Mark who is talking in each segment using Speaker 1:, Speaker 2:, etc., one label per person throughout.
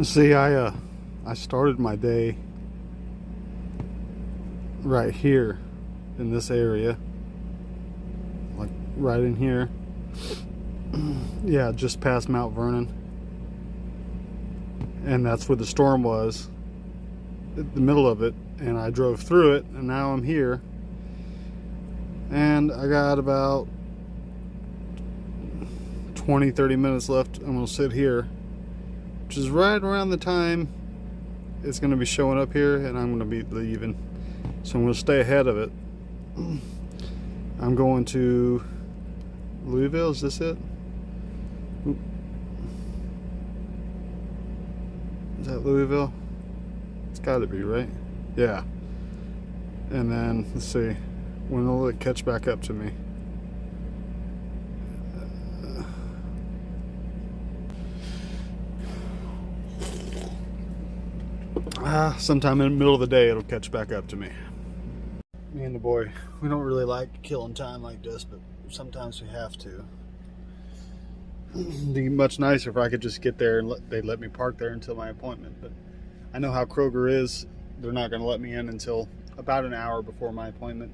Speaker 1: See, I started my day right here in this area, like right in here. Yeah, just past Mount Vernon, and that's where the storm was, in the middle of it, and I drove through it, and now I'm here, and I got about 20-30 minutes left. I'm gonna sit here, which is right around the time it's going to be showing up here, and I'm going to be leaving. So I'm going to stay ahead of it. I'm going to Louisville. Is this it? Oop. Is that Louisville? It's got to be, right? Yeah. And then, let's see, when will it catch back up to me? Sometime in the middle of the day it'll catch back up to me. Me and the boy, we don't really like killing time like this, but sometimes we have to. It'd be much nicer if I could just get there and they'd let me park there until my appointment, but I know how Kroger is. They're not going to let me in until about an hour before my appointment.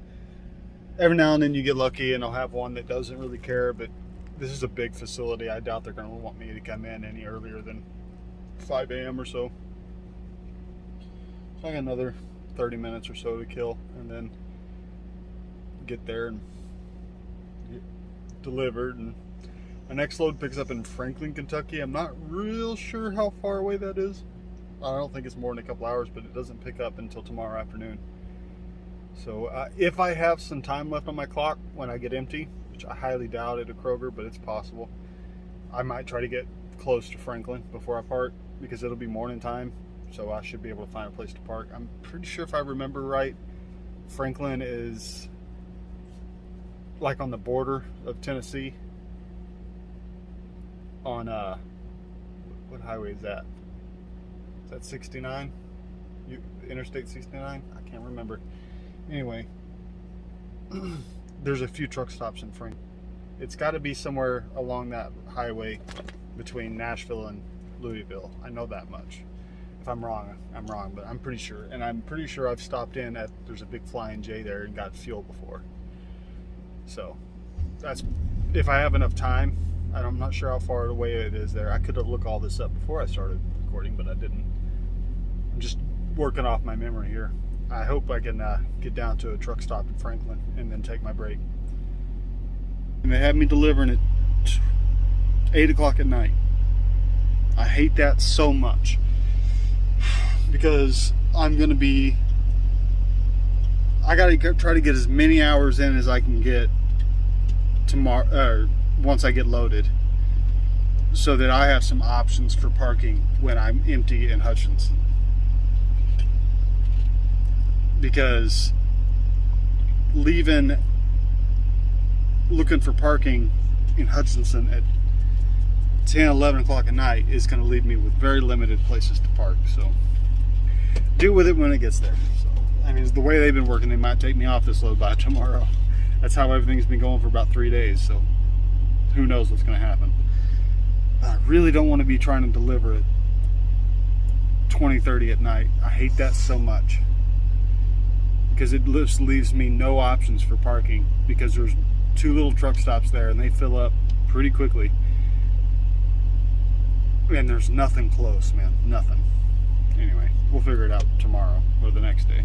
Speaker 1: Every now and then you get lucky and they'll have one that doesn't really care, but this is a big facility. I doubt they're going to want me to come in any earlier than 5 a.m. or so. So I got another 30 minutes or so to kill, and then get there and get delivered. And my next load picks up in Franklin, Kentucky. I'm not real sure how far away that is. I don't think it's more than a couple hours, but it doesn't pick up until tomorrow afternoon. So if I have some time left on my clock when I get empty, which I highly doubt at a Kroger, but it's possible, I might try to get close to Franklin before I park, because it'll be morning time. So I should be able to find a place to park. I'm pretty sure, if I remember right, Franklin is like on the border of Tennessee on what highway is that? Is that 69? Interstate 69? I can't remember. Anyway, there's a few truck stops in Franklin. It's got to be somewhere along that highway between Nashville and Louisville. I know that much. If I'm wrong, I'm wrong, but I'm pretty sure. And I'm pretty sure I've stopped in at, there's a big Flying J there, and got fuel before. So that's, if I have enough time. I'm not sure how far away it is there. I could have looked all this up before I started recording, but I didn't. I'm just working off my memory here. I hope I can get down to a truck stop in Franklin and then take my break. And they have me delivering at 8 o'clock at night. I hate that so much, because I'm going to be, I got to try to get as many hours in as I can get tomorrow, once I get loaded, so that I have some options for parking when I'm empty in Hutchinson. Because looking for parking in Hutchinson at 10, 11 o'clock at night is going to leave me with very limited places to park. So deal with it when it gets there. So, I mean, the way they've been working, they might take me off this load by tomorrow. That's how everything's been going for about 3 days. So who knows what's going to happen. I really don't want to be trying to deliver at 20:30 at night. I hate that so much, because it just leaves me no options for parking, because there's 2 little truck stops there and they fill up pretty quickly. And there's nothing close, man. Nothing. Anyway, we'll figure it out tomorrow or the next day.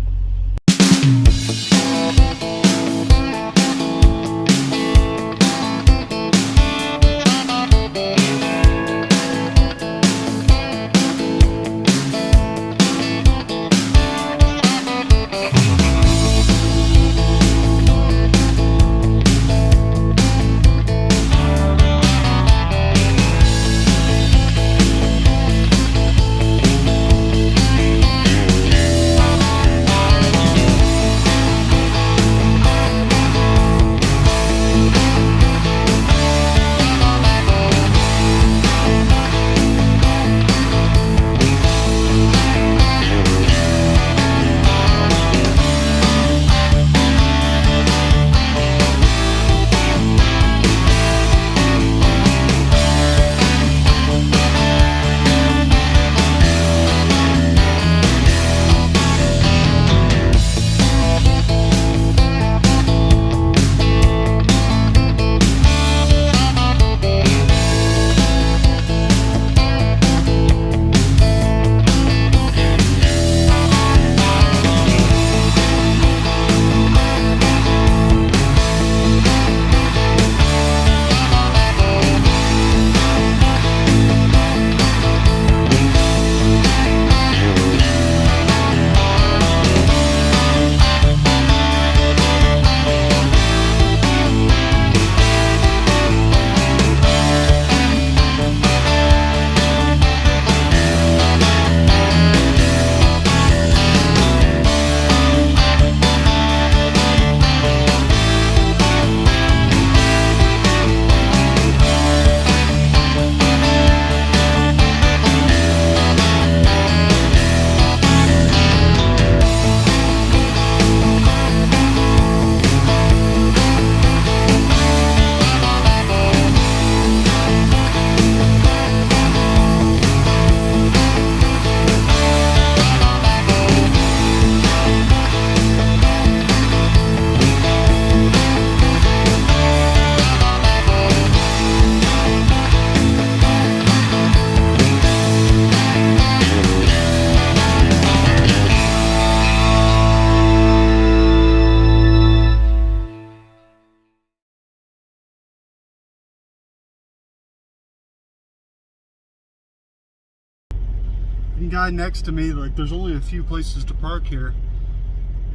Speaker 1: fucking guy next to me, like, there's only a few places to park here,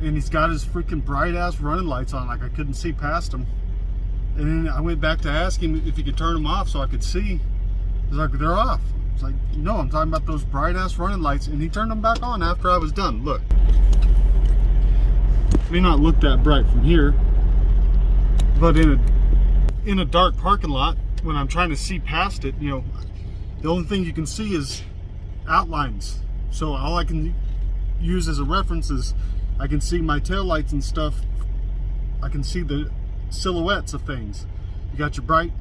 Speaker 1: and he's got his freaking bright ass running lights on, like I couldn't see past him. And then I went back to ask him if he could turn them off so I could see. He's like, they're off. It's like, no, I'm talking about those bright ass running lights, and he turned them back on after I was done. Look, it may not look that bright from here, but in a dark parking lot, when I'm trying to see past it, you know, the only thing you can see is outlines. So all I can use as a reference is I can see my taillights and stuff. I can see the silhouettes of things. You got your bright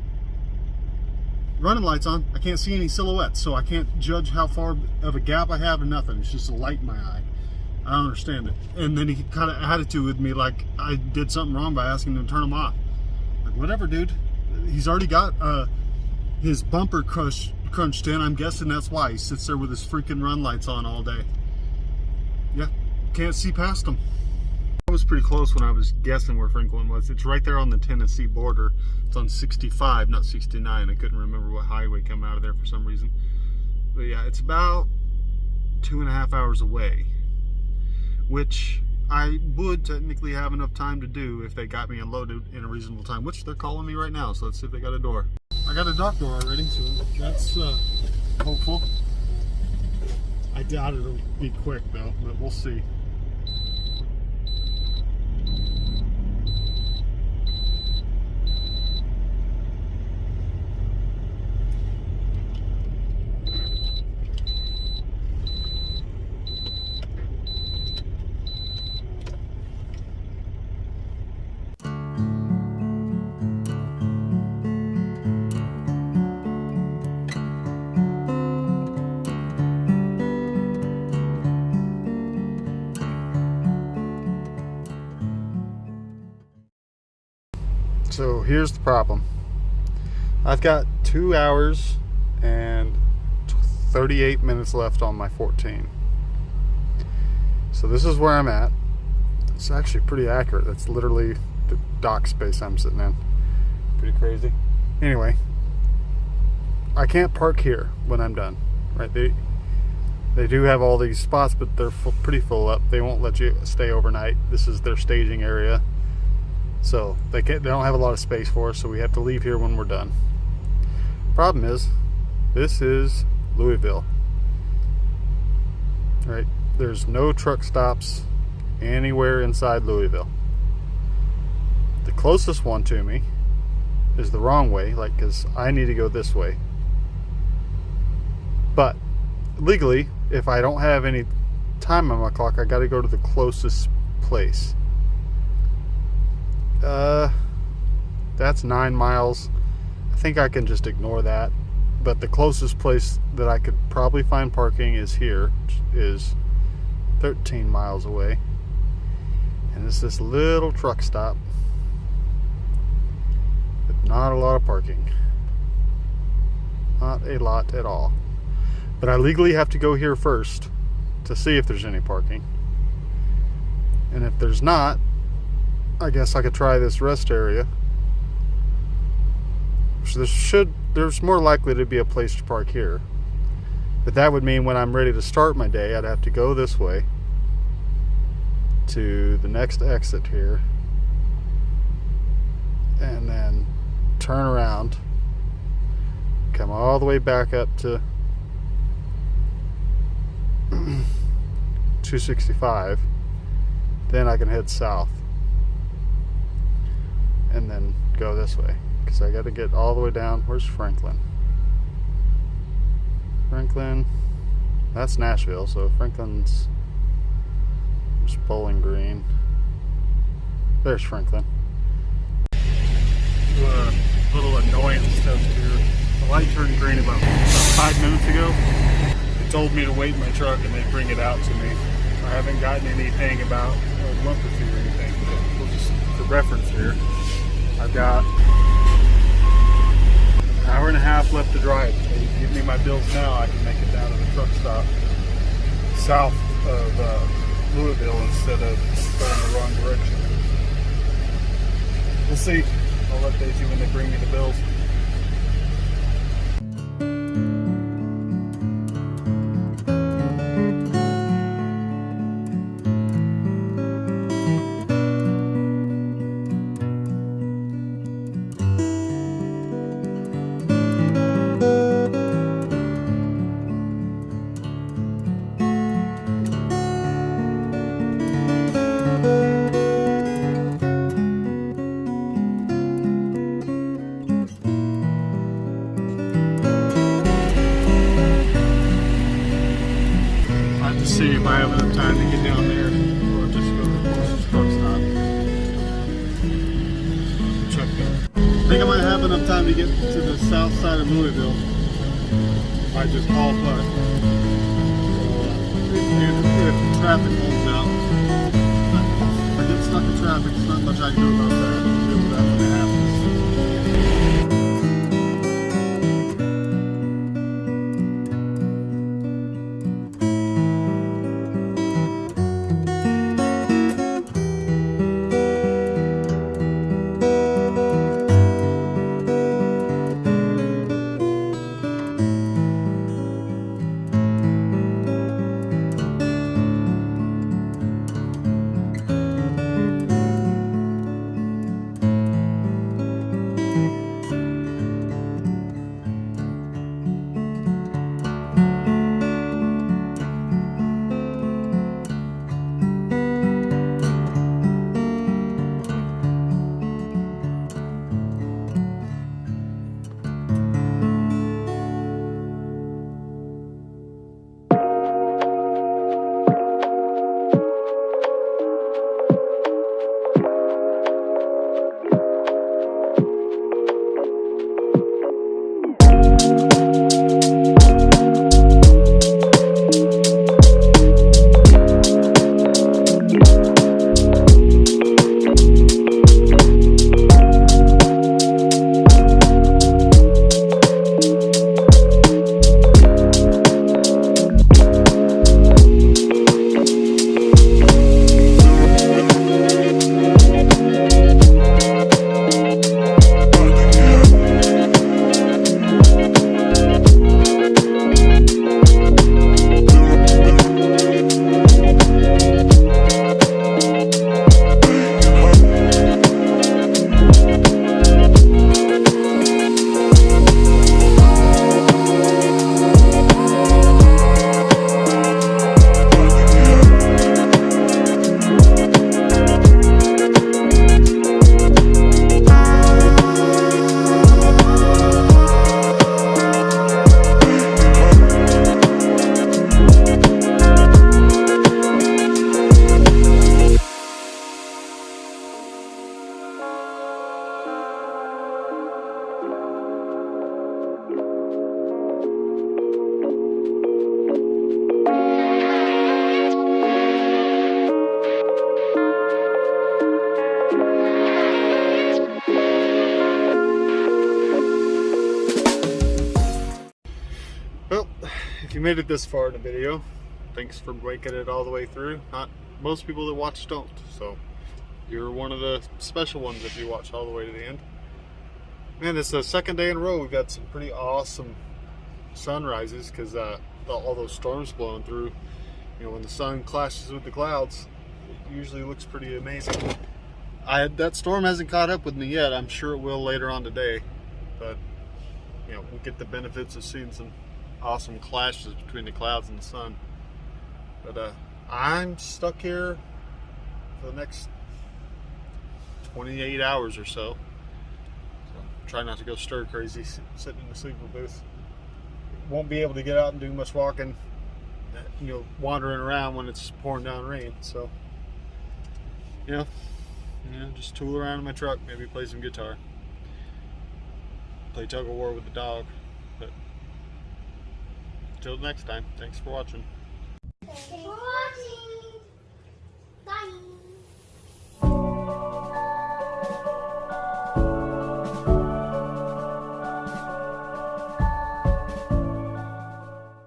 Speaker 1: running lights on. I can't see any silhouettes, so I can't judge how far of a gap I have or nothing. It's just a light in my eye. I don't understand it. And then he kind of attitude with me like I did something wrong by asking him to turn them off. Like, whatever, dude. He's already got his bumper crunched in. I'm guessing that's why he sits there with his freaking run lights on all day. Yeah, can't see past them. I was pretty close when I was guessing where Franklin was. It's right there on the Tennessee border. It's on 65, not 69. I couldn't remember what highway come out of there for some reason. But yeah, it's about 2.5 hours away, which I would technically have enough time to do if they got me unloaded in a reasonable time, which they're calling me right now. So let's see if they got a door. I got a dock door already, so that's hopeful. I doubt it'll be quick though, but we'll see. So here's the problem. I've got 2 hours and 38 minutes left on my 14. So this is where I'm at. It's actually pretty accurate. That's literally the dock space I'm sitting in. Pretty crazy. Anyway, I can't park here when I'm done, right? They do have all these spots, but they're pretty full up. They won't let you stay overnight. This is their staging area. So they don't have a lot of space for us, so we have to leave here when we're done. Problem is, this is Louisville, right? There's no truck stops anywhere inside Louisville. The closest one to me is the wrong way, like, because I need to go this way. But legally, if I don't have any time on my clock, I got to go to the closest place. That's 9 miles. I think I can just ignore that. But the closest place that I could probably find parking is here, which is 13 miles away. And it's this little truck stop, but not a lot of parking. Not a lot at all. But I legally have to go here first to see if there's any parking. And if there's not, I guess I could try this rest area. So there's more likely to be a place to park here. But that would mean when I'm ready to start my day, I'd have to go this way to the next exit here, and then turn around, come all the way back up to 265. Then I can head south and then go this way, because I got to get all the way down. Where's Franklin? Franklin, that's Nashville, so Franklin's, there's Bowling Green. There's Franklin. Little annoyance test here. The light turned green about 5 minutes ago. It told me to wait in my truck and they'd bring it out to me. I haven't gotten anything about a lump or two or anything. So we'll just, for reference here, I've got an hour and a half left to drive. If they give me my bills now, I can make it down to the truck stop south of Louisville instead of going the wrong direction. We'll see. I'll update you when they bring me the bills. just see if I have enough time to get down there or just go to the closest truck stop. Check it. I think I might have enough time to get to the south side of Louisville. I just haul butt. If traffic holds out. But if I get stuck in traffic, there's not much I can do about that. I'll deal with that when it happens. Well, if you made it this far in the video, thanks for making it all the way through. Not most people that watch don't, so you're one of the special ones if you watch all the way to the end. Man, it's the second day in a row we've got some pretty awesome sunrises because all those storms blowing through. You know, when the sun clashes with the clouds, it usually looks pretty amazing. That storm hasn't caught up with me yet. I'm sure it will later on today, but you know, we'll get the benefits of seeing some awesome clashes between the clouds and the sun. But I'm stuck here for the next 28 hours or so. Try not to go stir crazy sitting in the sleeper booth. Won't be able to get out and do much walking, you know, wandering around when it's pouring down rain. So, you know, just tool around in my truck, maybe play some guitar, play tug of war with the dog. But until next time, thanks for watching.